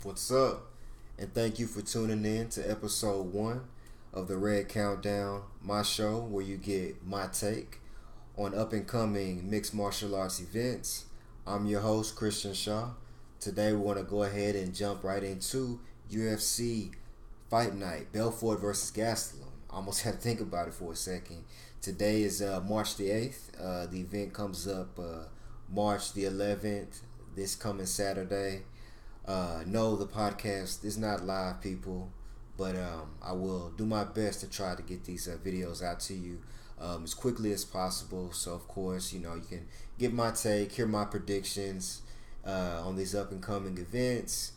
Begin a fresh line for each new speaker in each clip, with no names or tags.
What's up? And thank you for tuning in to episode 1 of the Red Countdown, my show where you get my take on up and coming mixed martial arts events. I'm your host, Christian Shaw. Today we want to go ahead and jump right into UFC Fight Night, Belfort versus Gastelum. I almost had to think about it for a second. Today is March the 8th. The event comes up March the 11th, this coming Saturday. No, the podcast is not live, people, but I will do my best to try to get these videos out to you as quickly as possible. So, of course, you can get my take, hear my predictions on these up and coming events,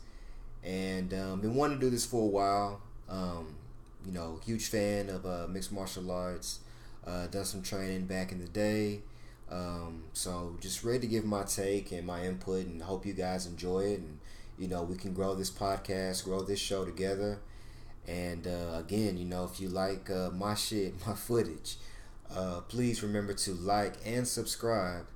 and been wanting to do this for a while. Huge fan of mixed martial arts. Done some training back in the day. So just ready to give my take and my input, and hope you guys enjoy it. And we can grow this podcast, grow this show together. And again, if you like my shit, my footage, please remember to like and subscribe.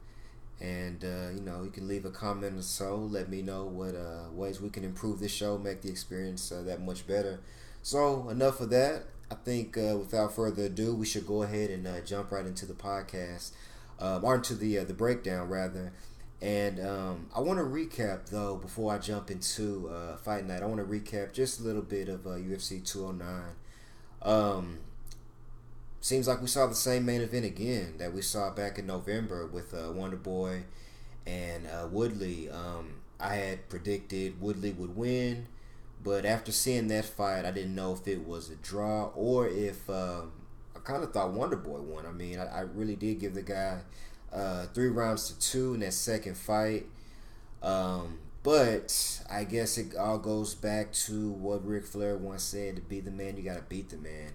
And you can leave a comment or so. Let me know what ways we can improve this show, make the experience that much better. So enough of that. I think without further ado, we should go ahead and jump right into the podcast, or into the breakdown rather. And I want to recap, though, before I jump into Fight Night. I want to recap just a little bit of UFC 209. Seems like we saw the same main event again that we saw back in November with Wonder Boy and Woodley. I had predicted Woodley would win, but after seeing that fight, I didn't know if it was a draw or if I kind of thought Wonder Boy won. I mean, I really did give the guy 3 rounds to 2 in that second fight. But I guess it all goes back to what Ric Flair once said: to be the man, you got to beat the man.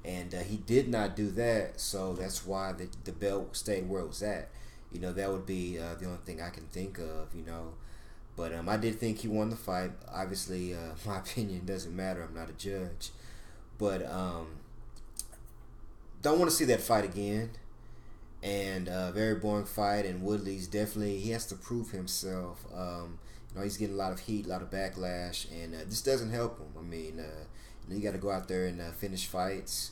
And he did not do that, so that's why the belt stayed where it was at. That would be the only thing I can think of, But I did think he won the fight. Obviously, my opinion doesn't matter. I'm not a judge. But don't want to see that fight again. And very boring fight. And Woodley's definitely, he has to prove himself. He's getting a lot of heat, a lot of backlash, and this doesn't help him. I mean, you got to go out there and finish fights.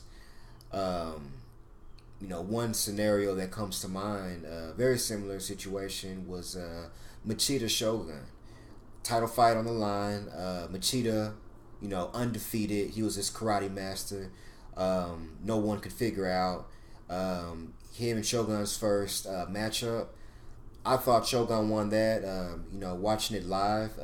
One scenario that comes to mind, very similar situation, was Machida Shogun. Title fight on the line. Machida, undefeated. He was this karate master. No one could figure out. Him and Shogun's first matchup. I thought Shogun won that. Watching it live,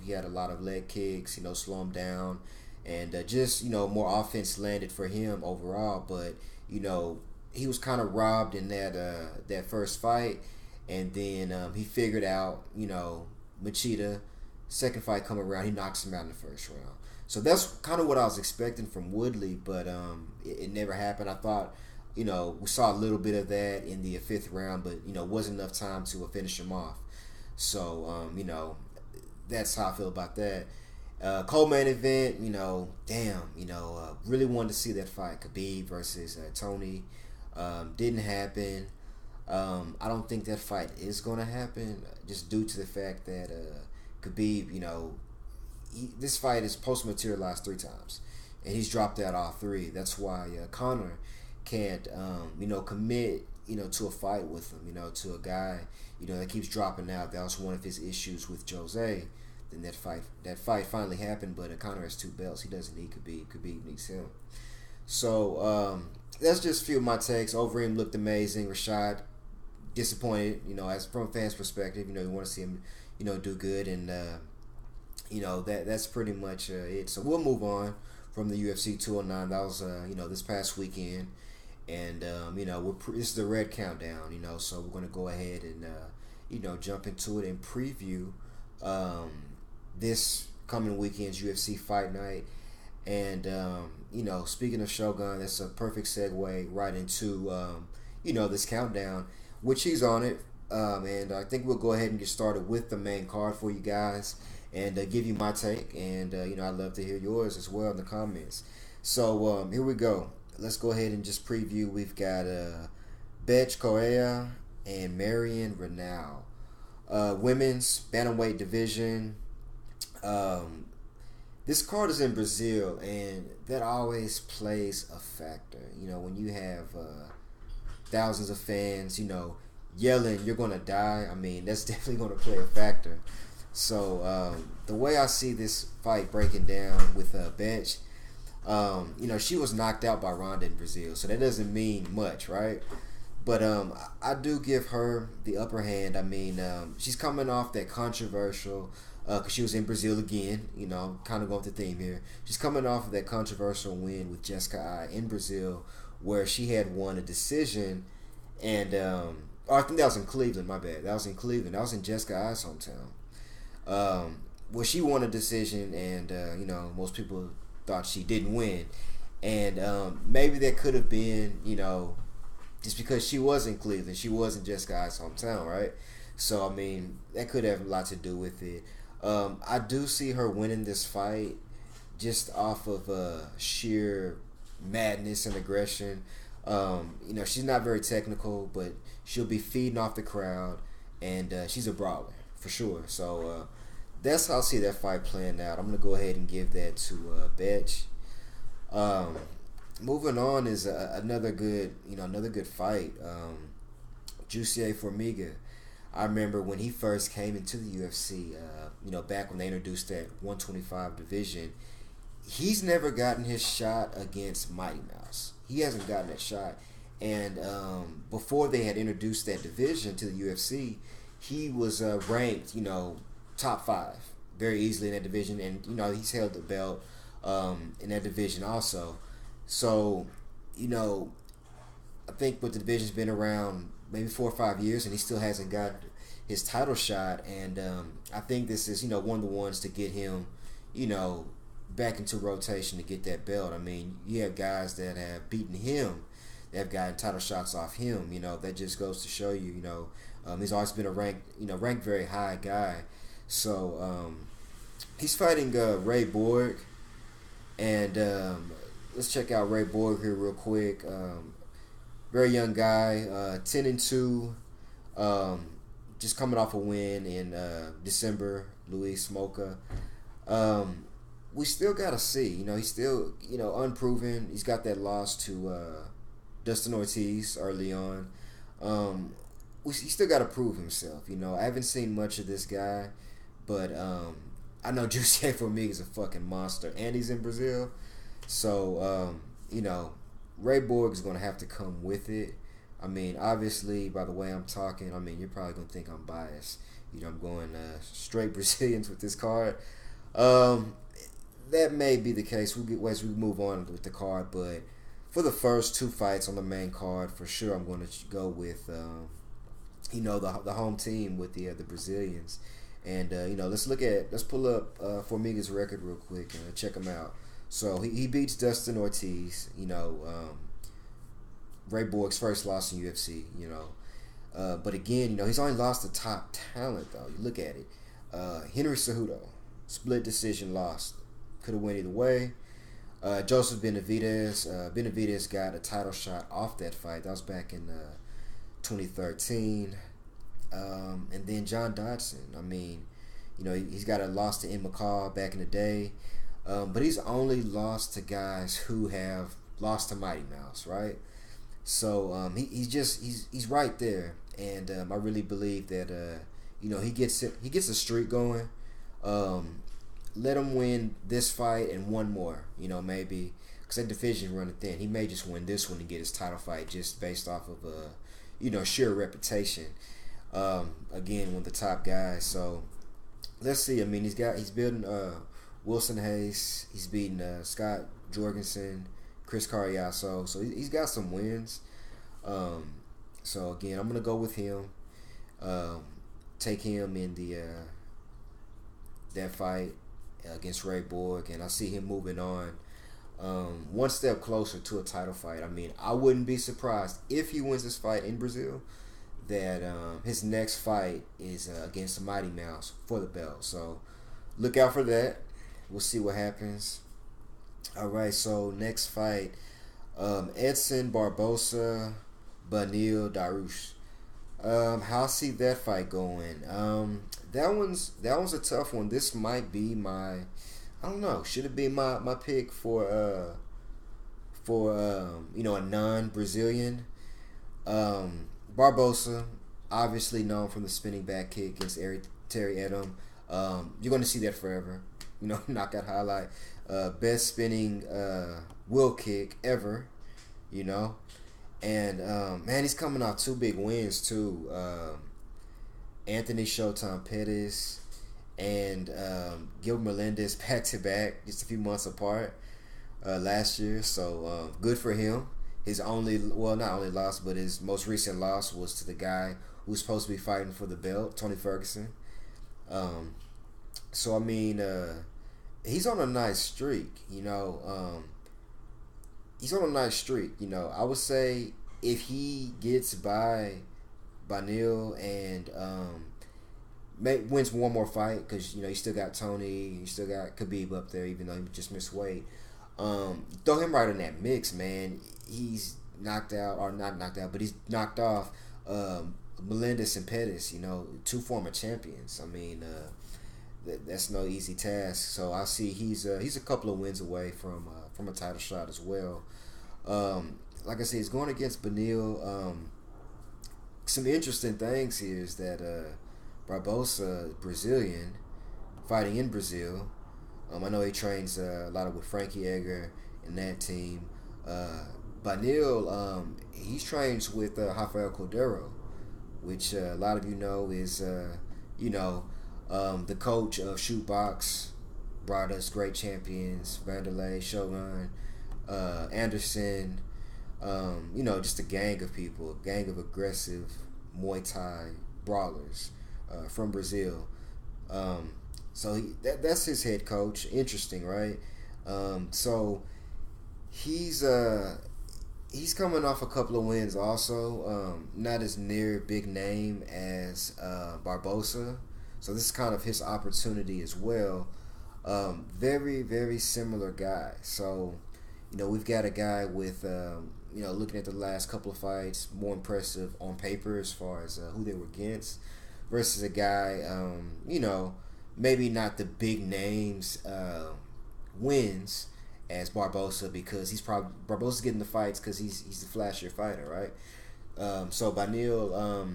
he had a lot of leg kicks, slow him down. And just, more offense landed for him overall. But, he was kind of robbed in that first fight. And then he figured out, Machida, second fight come around, he knocks him out in the first round. So that's kind of what I was expecting from Woodley, but it never happened. I thought, we saw a little bit of that in the 5th round, but, wasn't enough time to finish him off. So, that's how I feel about that. Co-main event, really wanted to see that fight, Khabib versus Tony. Didn't happen. I don't think that fight is going to happen, just due to the fact that Khabib, this fight is post-materialized 3 times, and he's dropped out all 3. That's why Conor can't, commit, to a fight with him, to a guy, that keeps dropping out. That was one of his issues with Jose. Then that fight finally happened, but Conor has 2 belts. He doesn't need Khabib. Khabib needs him. So that's just a few of my takes. Overeem looked amazing. Rashad disappointed. As from a fan's perspective, you want to see him, do good, and that's pretty much it. So we'll move on from the UFC 209. That was this past weekend, and this is the Red Countdown. So we're gonna go ahead and jump into it and preview this coming weekend's UFC Fight Night. And speaking of Shogun, that's a perfect segue right into this countdown, which he's on it. And I think we'll go ahead and get started with the main card for you guys, and give you my take. And I'd love to hear yours as well in the comments. So here we go. Let's go ahead and just preview. We've got Bethe Correia and Marion Reneau. Women's bantamweight division. Um, this card is in Brazil, and that always plays a factor. When you have thousands of fans, yelling, "You're gonna die." I mean, that's definitely gonna play a factor. So the way I see this fight breaking down with Betch, she was knocked out by Ronda in Brazil, so that doesn't mean much, right? But I do give her the upper hand. I mean, she's coming off that controversial, because she was in Brazil again, kind of going with the theme here. She's coming off of that controversial win with Jessica Ai in Brazil, where she had won a decision, and I think that was in Cleveland, my bad. That was in Cleveland. That was in Jessica Ai's hometown. Well, she won a decision, and most people thought she didn't win, and maybe that could have been, just because she was in Cleveland, she was in Jessica Ai's hometown, right? So I mean, that could have a lot to do with it. I do see her winning this fight just off of sheer madness and aggression. She's not very technical, but she'll be feeding off the crowd, and she's a brawler for sure. So that's how I see that fight playing out. I'm gonna go ahead and give that to Betch. Moving on is another good fight. Jussier Formiga. I remember when he first came into the UFC. Back when they introduced that 125 division. He's never gotten his shot against Mighty Mouse. He hasn't gotten that shot. And before they had introduced that division to the UFC, he was ranked, top 5 very easily in that division. And, he's held the belt in that division also. So, I think the division's been around maybe 4 or 5 years, and he still hasn't got his title shot. And I think this is, one of the ones to get him, back into rotation to get that belt. I mean, you have guys that have beaten him, that have gotten title shots off him. That just goes to show you, he's always been a ranked very high guy. So he's fighting Ray Borg, and let's check out Ray Borg here real quick. Very young guy, 10-2, just coming off a win in December, Luis Moca. We still gotta see. He's still, unproven. He's got that loss to Dustin Ortiz early on. He still gotta prove himself. I haven't seen much of this guy, but I know Jussier Formiga is a fucking monster, and he's in Brazil. So Ray Borg is gonna have to come with it. I mean, obviously, by the way I'm talking, you're probably gonna think I'm biased. I'm going straight Brazilians with this card. That may be the case. We'll get as we move on with the card, but for the first 2 fights on the main card, for sure, I'm going to go with the home team with the Brazilians. And let's pull up Formiga's record real quick and check him out. So he beats Dustin Ortiz. Ray Borg's first loss in UFC. But again, he's only lost to top talent though. You look at it. Henry Cejudo, split decision, lost. Could have went either way. Joseph Benavidez. Benavidez got a title shot off that fight. That was back in 2013. And then John Dodson. He's got a loss to Ian McCall back in the day. But he's only lost to guys who have lost to Mighty Mouse, right? So he's right there. And I really believe that he gets a streak going. Let him win this fight and one more, maybe, because that division running thin. He may just win this one and get his title fight just based off of sheer reputation. Again, one of the top guys. So let's see. He's building Wilson Hayes. He's beating Scott Jorgensen, Chris Carriasso. So he's got some wins. So again, I'm gonna go with him. Take him in that fight against Ray Borg, and I see him moving on one step closer to a title fight. I wouldn't be surprised if he wins this fight in Brazil that his next fight is against Mighty Mouse for the belt. So look out for that. We'll see what happens. All right, so next fight, Edson Barbosa, Beneil Dariush. How I see that fight going? that one's a tough one. This might be my, I don't know. Should it be my pick for a non-Brazilian? Barbosa, obviously known from the spinning back kick against Terry Edom. You're going to see that forever. Knockout highlight. Best spinning wheel kick ever. And man, he's coming off two big wins too. Anthony Showtime Pettis and Gilbert Melendez back to back, just a few months apart last year. So good for him. His not only loss, but his most recent loss was to the guy who's supposed to be fighting for the belt, Tony Ferguson. So I mean, he's on a nice streak. He's on a nice streak. I would say if he gets by Neil and wins one more fight, because you still got Tony, you still got Khabib up there, even though he just missed weight. Throw him right in that mix, man. He's knocked out, or not knocked out, but he's knocked off Melendez and Pettis, two former champions. I mean, that's no easy task. So I see he's a couple of wins away from a title shot as well. Like I said, he's going against Beneil. Some interesting things here is that Barbosa, Brazilian, fighting in Brazil. I know he trains a lot with Frankie Edgar and that team. Beneil, he trains with Rafael Cordeiro, which a lot of you know is the coach of Shootbox, brought us great champions, Vanderlei, Shogun, Anderson, just a gang of people, a gang of aggressive Muay Thai brawlers from Brazil. So that's his head coach. Interesting, right? So he's coming off a couple of wins also. Not as near big name as Barbosa. So this is kind of his opportunity as well. Very, very similar guy. So, we've got a guy with, looking at the last couple of fights, more impressive on paper as far as who they were against, versus a guy, maybe not the big names wins as Barbosa, because Barbosa's getting the fights because he's the flashier fighter, right? So Beneil,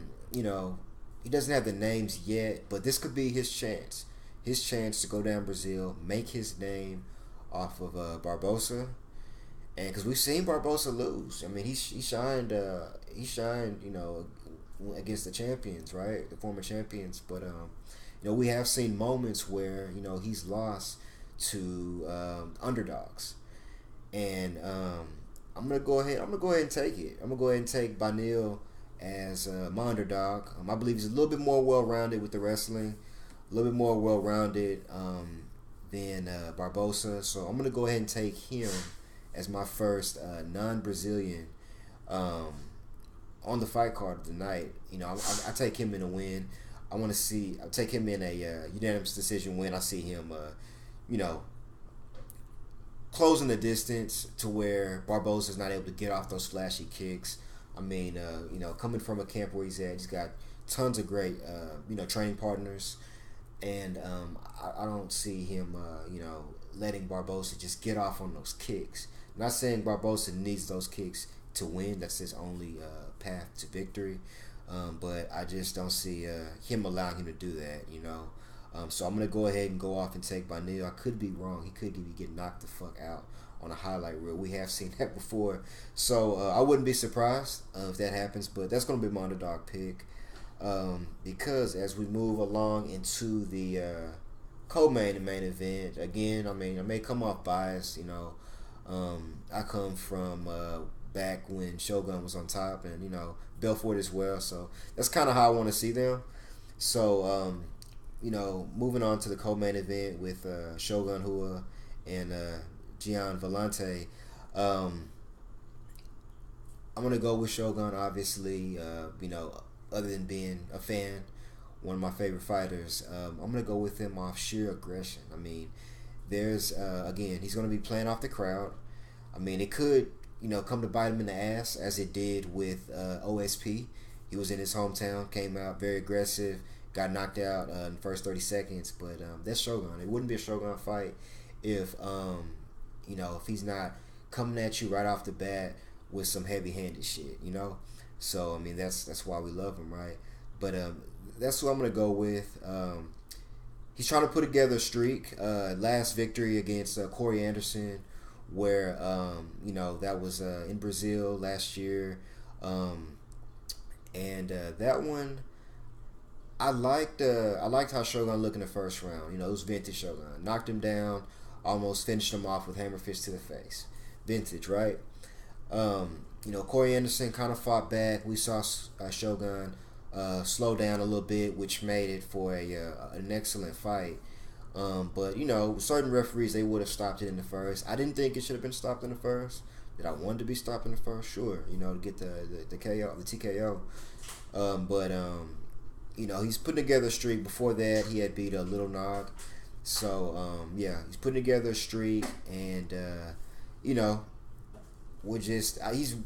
he doesn't have the names yet, but this could be his chance to go down Brazil, make his name off of Barbosa, and because we've seen Barbosa lose. I mean, he shined, against the champions, right, the former champions, but we have seen moments where he's lost to underdogs, and I'm gonna go ahead and take it. I'm gonna go ahead and take Beneil as my underdog. I believe he's a little bit more well-rounded with the wrestling, a little bit more well-rounded than Barbosa. So I'm gonna go ahead and take him as my first non-Brazilian on the fight card of the night. I take him in a win. I'll take him in a unanimous decision win. I see him, closing the distance to where Barbosa's not able to get off those flashy kicks. I mean, coming from a camp where he's at, he's got tons of great, training partners, and I don't see him, letting Barbosa just get off on those kicks. I'm not saying Barbosa needs those kicks to win. That's his only path to victory. But I just don't see him allowing him to do that, So I'm going to go ahead and go off and take Beneil. I could be wrong. He could get knocked the fuck out on a highlight reel. We have seen that before. So I wouldn't be surprised if that happens, but that's going to be my underdog pick. Because as we move along into the co-main and main event, again, I may come off biased, I come from back when Shogun was on top, and Belfort as well, so that's kind of how I want to see them. So moving on to the co-main event with Shogun Rua and Gian Vellante, I'm gonna go with Shogun, obviously. Other than being a fan, one of my favorite fighters, I'm gonna go with him off sheer aggression. There's again, he's gonna be playing off the crowd. It could come to bite him in the ass, as it did with OSP. He was in his hometown, came out very aggressive, got knocked out in the first 30 seconds. But that's Shogun. It wouldn't be a Shogun fight if if he's not coming at you right off the bat with some heavy-handed shit. So I mean that's why we love him, right? But that's what I'm gonna go with. He's trying to put together a streak. Last victory against Corey Anderson, where that was in Brazil last year, and that one I liked. I liked how Shogun looked in the first round. It was vintage Shogun. Knocked him down, almost finished him off with hammer fist to the face. Vintage, right? Corey Anderson kind of fought back. We saw Shogun slow down a little bit, which made it for an excellent fight. But certain referees, they would have stopped it in the first. I didn't think it should have been stopped in the first. Did I want to be stopped in the first? Sure, to get the KO, the TKO. But he's putting together a streak. Before that, he had beat a Little Nog. So he's putting together a streak, and he's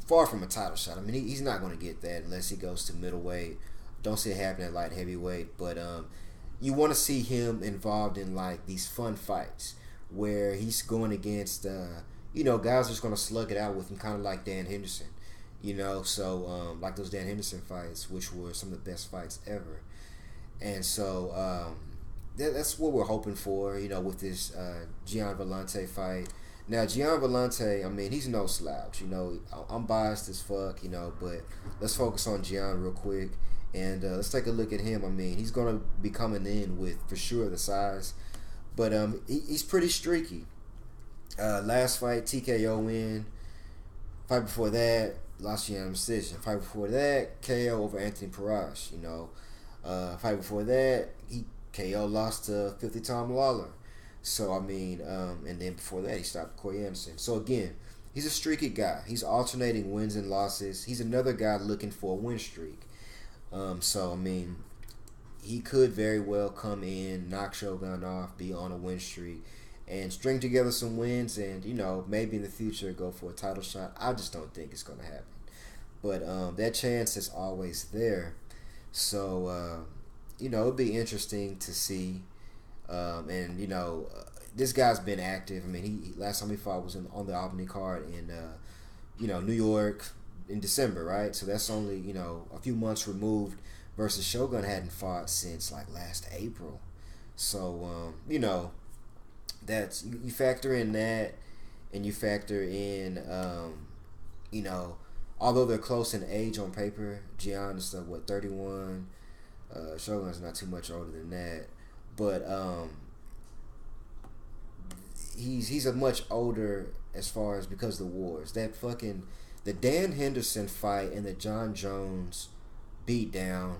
far from a title shot. I mean, he's not going to get that unless he goes to middleweight. Don't see it happen at light heavyweight, but you want to see him involved in like these fun fights where he's going against guys just going to slug it out with him, kind of like Dan Henderson. So like those Dan Henderson fights, which were some of the best fights ever. And so that's what we're hoping for, with this Gian Vellante fight. Now, Gian Vellante, I mean, he's no slouch. I'm biased as fuck, but let's focus on Gian real quick. And let's take a look at him. I mean, he's going to be coming in with, for sure, the size. But he's pretty streaky. Last fight, TKO win. Fight before that, lost unanimous decision. Fight before that, KO over Anthony Parash. Fight before that, he KO lost to 50 Tom Lawler. So, I mean, and then before that, he stopped Corey Anderson. So, again, he's a streaky guy. He's alternating wins and losses. He's another guy looking for a win streak. So, I mean, he could very well come in, knock Shogun off, be on a win streak, and string together some wins and, maybe in the future go for a title shot. I just don't think it's going to happen. But that chance is always there. So, it'd be interesting to see. This guy's been active. I mean, he last time he fought was on the Albany card in, New York in December, right? So that's only, a few months removed versus Shogun hadn't fought since like last April. So, that's, you factor in that, and you factor in, although they're close in age on paper, Gian is 31, Shogun's not too much older than that. But he's a much older as far as because of the wars. The Dan Henderson fight and the John Jones beatdown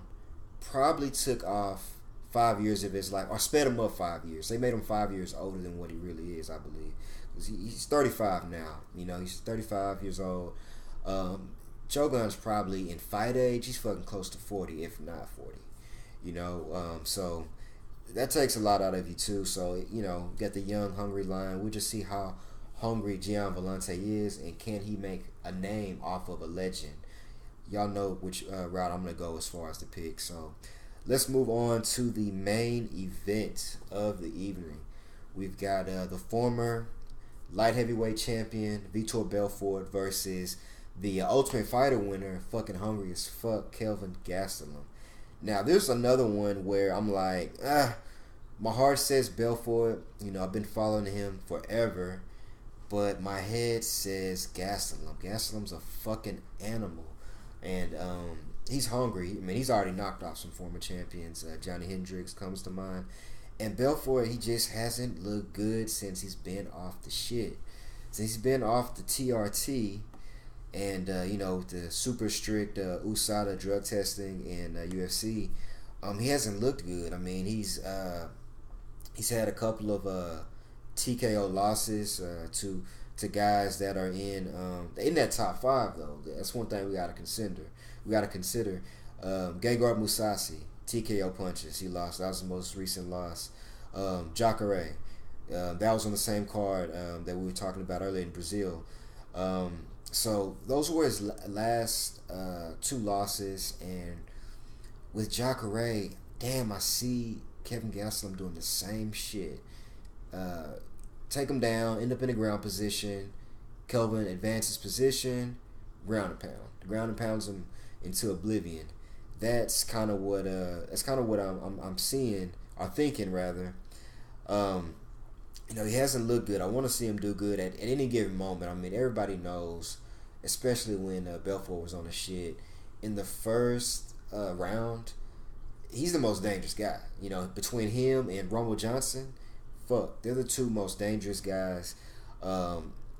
probably took off 5 years of his life, or sped him up 5 years. They made him 5 years older than what he really is, I believe. He's 35 now. He's 35 years old. Shogun's probably in fight age. He's fucking close to 40, if not 40. So that takes a lot out of you too. So get the young, hungry lion. We'll just see how hungry Gian Vellante is, and can he make a name off of a legend. Y'all know which route I'm gonna go as far as the pick. So let's move on to the main event of the evening. We've got the former light heavyweight champion Vitor Belfort versus the Ultimate Fighter winner, fucking hungry as fuck, Kelvin Gastelum. Now, there's another one where I'm like, my heart says Belfort. I've been following him forever, but my head says Gastelum. Gastelum's a fucking animal, and he's hungry. I mean, he's already knocked off some former champions. Johnny Hendricks comes to mind, and Belfort, he just hasn't looked good since he's been off the shit. Since he's been off the TRT. And, the super strict USADA drug testing in UFC, he hasn't looked good. I mean, he's had a couple of TKO losses to guys that are in that top five, though. That's one thing we got to consider. Gegard Mousasi, TKO punches. He lost. That was the most recent loss. Jacare, that was on the same card that we were talking about earlier in Brazil. So those were his last two losses, and with Jacare, damn, I see Kevin Gastelum doing the same shit. Take him down, end up in the ground position. Kelvin advances position, ground and pound. The ground and pounds him into oblivion. That's kind of what I'm seeing or thinking rather. He hasn't looked good. I want to see him do good at any given moment. I mean, everybody knows, especially when Belfort was on the shit in the first round. He's the most dangerous guy. Between him and Rumble Johnson, they're the two most dangerous guys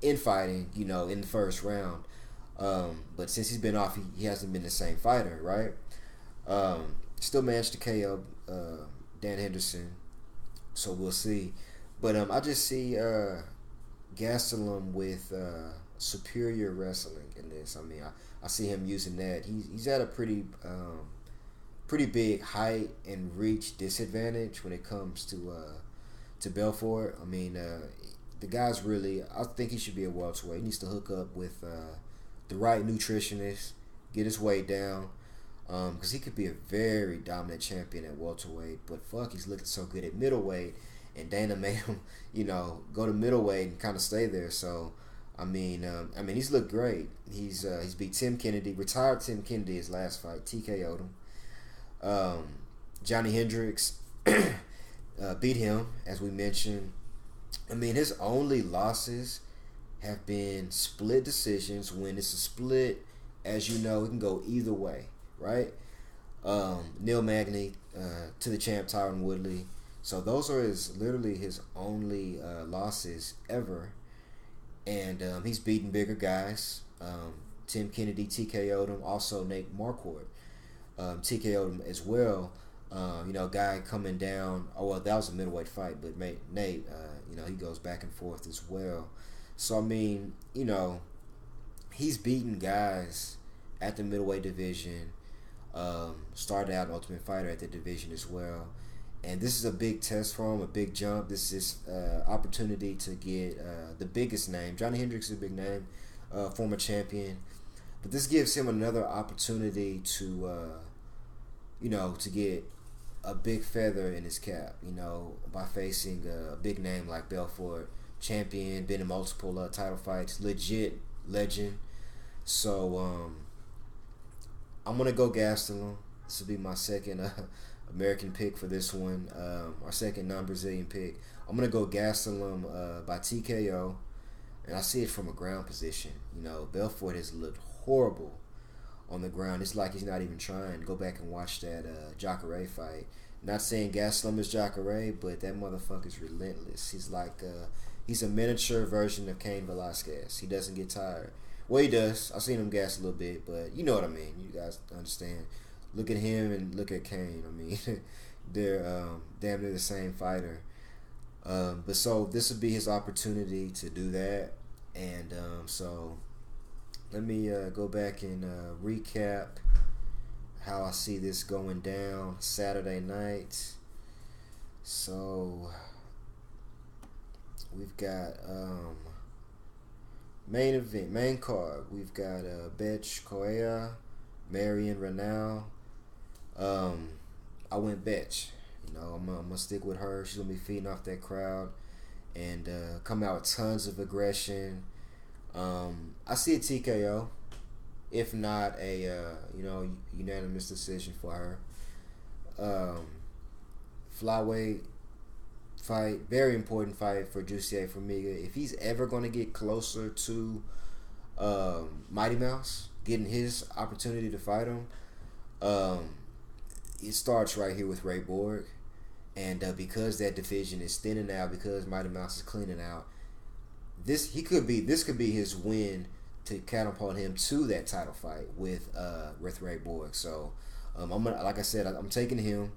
in fighting. In the first round. But since he's been off, he hasn't been the same fighter, right? Still managed to KO Dan Henderson, so we'll see. But I just see Gastelum with superior wrestling in this. I mean, I see him using that. He's at a pretty big height and reach disadvantage when it comes to Belfort. I mean, the guy's really. I think he should be a welterweight. He needs to hook up with the right nutritionist, get his weight down, because he could be a very dominant champion at welterweight. But he's looking so good at middleweight, and Dana made him, go to middleweight and kind of stay there. So, I mean, he's looked great. He's beat Tim Kennedy, retired Tim Kennedy his last fight, TKO'd him. Johnny Hendricks beat him, as we mentioned. I mean, his only losses have been split decisions. When it's a split, as you know, it can go either way, right? Neil Magny to the champ Tyron Woodley. So those are literally his only losses ever. And he's beaten bigger guys. Tim Kennedy TKO'd him. Also Nate Marquardt TKO'd him as well. Guy coming down. Oh, well, that was a middleweight fight, but Nate, he goes back and forth as well. So, I mean, he's beaten guys at the middleweight division. Started out Ultimate Fighter at the division as well. And this is a big test for him, a big jump. This is opportunity to get the biggest name. Johnny Hendricks is a big name, former champion. But this gives him another opportunity to, to get a big feather in his cap, by facing a big name like Belfort. Champion, been in multiple title fights, legit legend. So I'm gonna go Gastelum. This will be my second American pick for this one, our second non-Brazilian pick. I'm gonna go Gastelum by TKO, and I see it from a ground position. Belfort has looked horrible on the ground. It's like he's not even trying. Go back and watch that Jacare fight. Not saying Gastelum is Jacare, but that motherfucker's relentless. He's like he's a miniature version of Cain Velasquez. He doesn't get tired. Well, he does. I've seen him gas a little bit, but you know what I mean. You guys understand. Look at him and look at Cain. I mean, they're damn near the same fighter. But so this would be his opportunity to do that. And so let me go back and recap how I see this going down Saturday night. So we've got main card. We've got Betch Correa, Marion Renal. I went Betch. I'm gonna stick with her. She's gonna be feeding off that crowd and come out with tons of aggression. I see a TKO, if not a unanimous decision for her. Flyweight fight, very important fight for Jussier Formiga. If he's ever going to get closer to Mighty Mouse, getting his opportunity to fight him, it starts right here with Ray Borg. And because that division is thinning out, because Mighty Mouse is cleaning out, this could be his win to catapult him to that title fight with Ray Borg. So I'm gonna, like I said, I'm taking him.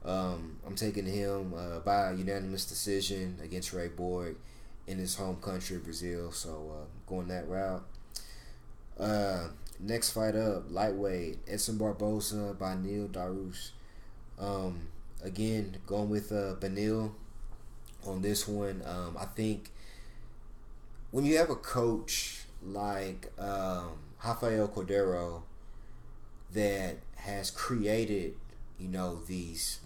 I'm taking him by unanimous decision against Ray Borg in his home country, Brazil. So going that route. Next fight up, lightweight, Edson Barboza by Neil Darush. Again, going with Benil on this one. I think when you have a coach like Rafael Cordero that has created, these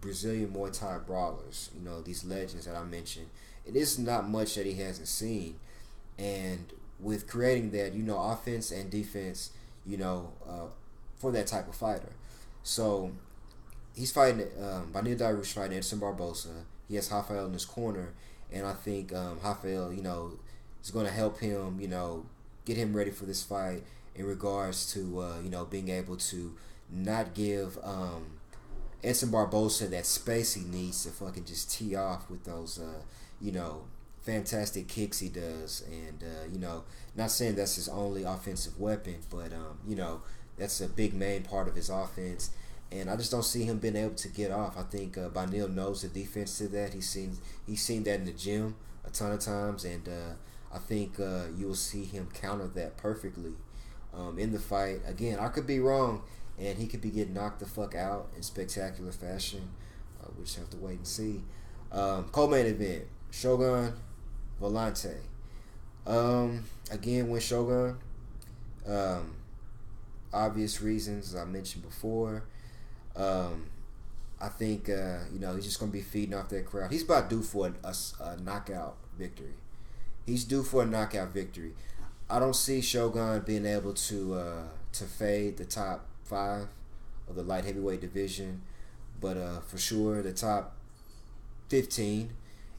Brazilian Muay Thai brawlers, these legends that I mentioned. It is not much that he hasn't seen. And with creating that, offense and defense, for that type of fighter. So he's fighting, Banil Dariush fighting Edson Barbosa. He has Rafael in his corner. And I think Rafael, is going to help him, get him ready for this fight in regards to, being able to not give Edson Barbosa that space he needs to fucking just tee off with those, fantastic kicks he does. And, not saying that's his only offensive weapon, but, that's a big main part of his offense. And I just don't see him being able to get off. I think Banil knows the defense to that. He's seen that in the gym a ton of times, and I think you will see him counter that perfectly in the fight. Again, I could be wrong, and he could be getting knocked the fuck out in spectacular fashion. We'll just have to wait and see. Co-main event, Shogun Volante. Again, with Shogun, obvious reasons, as I mentioned before. I think he's just gonna be feeding off that crowd. He's about due for a knockout victory. He's due for a knockout victory. I don't see Shogun being able to fade the top 5 of the light heavyweight division, but for sure the top 15.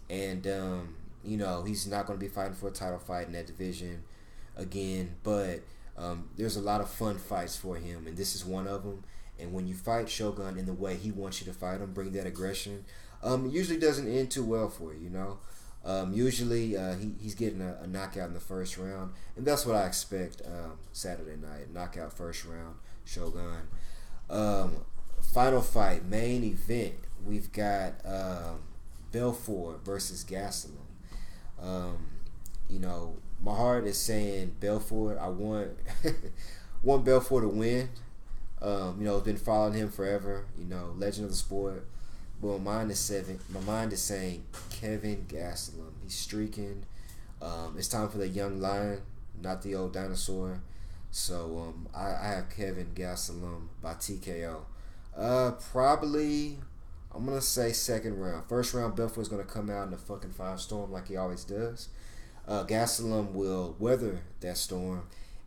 And he's not going to be fighting for a title fight in that division again. But there's a lot of fun fights for him, and this is one of them. And when you fight Shogun in the way he wants you to fight him, bring that aggression, it usually doesn't end too well for you, Usually he's getting a knockout in the first round, and that's what I expect Saturday night. Knockout first round, Shogun. Final fight, main event, we've got Belfort versus Gastelum. My heart is saying Belfort. I want want Belfort to win. Been following him forever. Legend of the sport. But my mind is saying Kevin Gastelum. He's streaking. It's time for the young lion, not the old dinosaur. So I have Kevin Gastelum by TKO. Probably I'm gonna say second round. First round, Belfort's gonna come out in a fucking firestorm like he always does. Gastelum will weather that storm,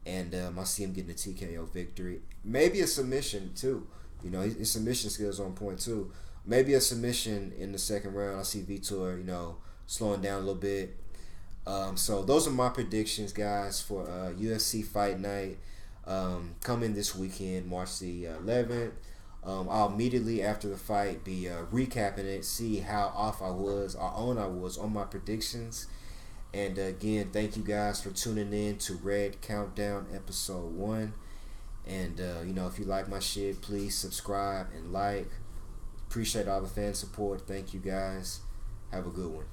and I see him getting a TKO victory. Maybe a submission too. His submission skills on point too. Maybe a submission in the second round. I see Vitor, slowing down a little bit. So those are my predictions, guys, for UFC Fight Night coming this weekend, March the 11th. I'll immediately after the fight be recapping it, see how off I was on my predictions. And again, thank you guys for tuning in to Red Countdown Episode 1. And, if you like my shit, please subscribe and like. Appreciate all the fan support. Thank you guys. Have a good one.